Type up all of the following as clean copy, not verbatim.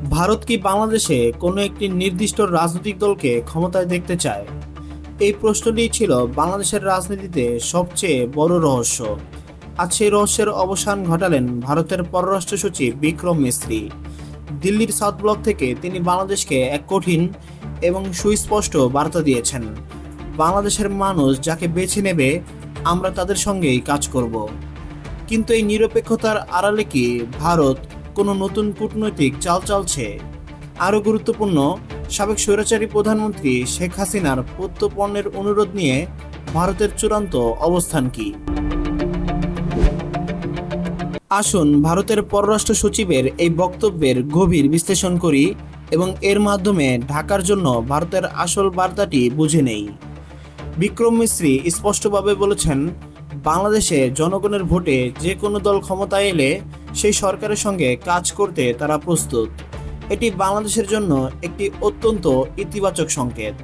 ভারত কি বাংলাদেশে কোনো একটি নির্দিষ্ট রাজনৈতিক দলকে ক্ষমতায় দেখতে চায়? এই প্রশ্নটি ছিল বাংলাদেশের রাজনীতিতে সবচেয়ে বড় রহস্য। আজ সেই রহস্যের অবসান ঘটালেন ভারতের পররাষ্ট্র সচিব বিক্রম মিস্ত্রি। দিল্লির সাউথ ব্লক থেকে তিনি বাংলাদেশকে এক কঠিন এবং সুস্পষ্ট বার্তা দিয়েছেন, বাংলাদেশের মানুষ যাকে বেছে নেবে আমরা তাদের সঙ্গেই কাজ করব। কিন্তু এই নিরপেক্ষতার আড়ালে কি ভারত কোনো নতুন কূটনৈতিক চাল চালছে? আরও গুরুত্বপূর্ণ, সাবেক স্বৈরাচারী প্রধানমন্ত্রী শেখ হাসিনার প্রত্যর্পণের অনুরোধ নিয়ে ভারতের চূড়ান্ত অবস্থান কি? আসুন ভারতের পররাষ্ট্র সচিবের এই বক্তব্যের গভীর বিশ্লেষণ করি এবং এর মাধ্যমে ঢাকার জন্য ভারতের আসল বার্তাটি বুঝে নেই। বিক্রম মিস্ত্রি স্পষ্টভাবে বলেছেন, বাংলাদেশে জনগণের ভোটে যে কোনো দল ক্ষমতায় এলে সেই সরকারের সঙ্গে কাজ করতে তারা প্রস্তুত। এটি বাংলাদেশের জন্য একটি অত্যন্ত ইতিবাচক সংকেত।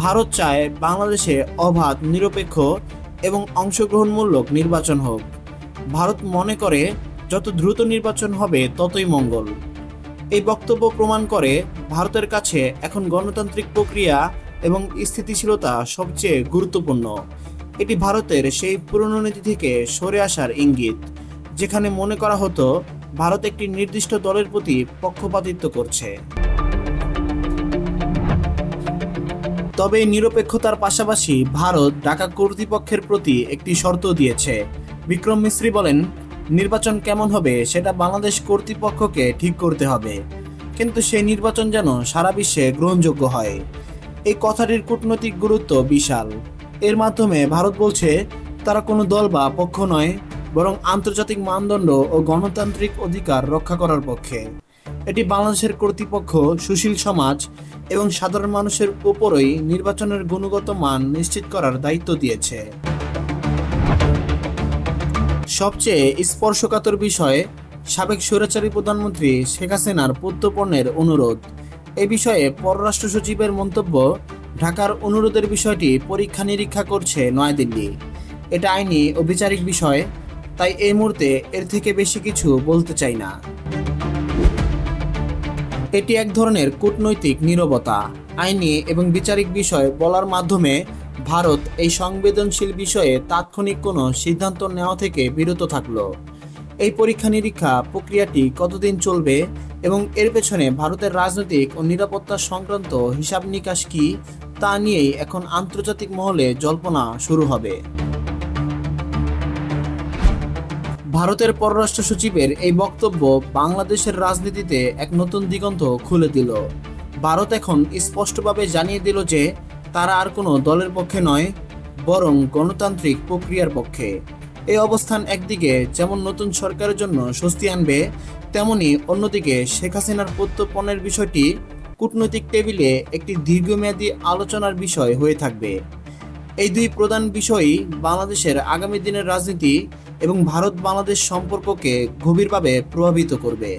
ভারত চায় বাংলাদেশে অবাধ, নিরপেক্ষ এবং অংশগ্রহণমূলক নির্বাচন হোক। ভারত মনে করে যত দ্রুত নির্বাচন হবে ততই মঙ্গল। এই বক্তব্য প্রমাণ করে ভারতের কাছে এখন গণতান্ত্রিক প্রক্রিয়া এবং স্থিতিশীলতা সবচেয়ে গুরুত্বপূর্ণ। এটি ভারতের সেই পুরনো নীতি থেকে সরে আসার ইঙ্গিত, যেখানে মনে করা হতো ভারত একটি নির্দিষ্ট দলের প্রতি পক্ষপাতিত্ব করছে। তবে নিরপেক্ষতার পাশাপাশি ভারত ঢাকা কর্তৃপক্ষের প্রতি একটি শর্ত দিয়েছে। বিক্রম মিস্ত্রি বলেন, নির্বাচন কেমন হবে সেটা বাংলাদেশ কর্তৃপক্ষকে ঠিক করতে হবে, কিন্তু সেই নির্বাচন যেন সারা বিশ্বে গ্রহণযোগ্য হয়। এই কথাটির কূটনৈতিক গুরুত্ব বিশাল। এর মাধ্যমে ভারত বলছে তারা কোনো দল বা পক্ষ নয়, বরং আন্তর্জাতিক মানদণ্ড ও গণতান্ত্রিক অধিকার রক্ষা করার পক্ষে। এটি বাংলাদেশের কর্তৃপক্ষ, সুশীল সমাজ এবং সাধারণ মানুষের উপরই নির্বাচনের গুণগত মান নিশ্চিত করার দায়িত্ব দিয়েছে। সবচেয়ে স্পর্শকাতর বিষয় সাবেক স্বৈরাচারী প্রধানমন্ত্রী শেখ হাসিনার প্রত্যর্পণের অনুরোধ। এ বিষয়ে পররাষ্ট্র সচিবের মন্তব্য, ঢাকার অনুরোধের বিষয়টি পরীক্ষা নিরীক্ষা করছে নয়াদিল্লি। এটা আইনি ও বিচারিক বিষয়, তাই এই মুহূর্তে এর থেকে বেশি কিছু বলতে চাই না। এটি এক ধরনের কূটনৈতিক নীরবতা। আইনি এবং বিচারিক বিষয় বলার মাধ্যমে ভারত এই সংবেদনশীল বিষয়ে তাৎক্ষণিক কোনো সিদ্ধান্ত নেওয়া থেকে বিরত থাকলো। এই পরীক্ষা নিরীক্ষা প্রক্রিয়াটি কতদিন চলবে এবং এর পেছনে ভারতের রাজনৈতিক ও নিরাপত্তা সংক্রান্ত হিসাব নিকাশ কি, তা নিয়েই এখন আন্তর্জাতিক মহলে জল্পনা শুরু হবে। ভারতের পররাষ্ট্র সচিবের এই বক্তব্য বাংলাদেশের রাজনীতিতে এক নতুন দিগন্ত খুলে দিল। ভারত এখন স্পষ্টভাবে জানিয়ে দিল যে তারা আর কোনো দলের পক্ষে নয়, বরং গণতান্ত্রিক প্রক্রিয়ার পক্ষে। এই অবস্থান একদিকে যেমন নতুন সরকারের জন্য স্বস্তি আনবে, তেমনি অন্যদিকে শেখ হাসিনার প্রত্যর্পণের বিষয়টি কূটনৈতিক টেবিলে একটি দীর্ঘমেয়াদী আলোচনার বিষয় হয়ে থাকবে। এই দুই প্রধান বিষয়ই বাংলাদেশের আগামী দিনের রাজনীতি এবং ভারত বাংলাদেশ সম্পর্ককে গভীরভাবে প্রভাবিত করবে।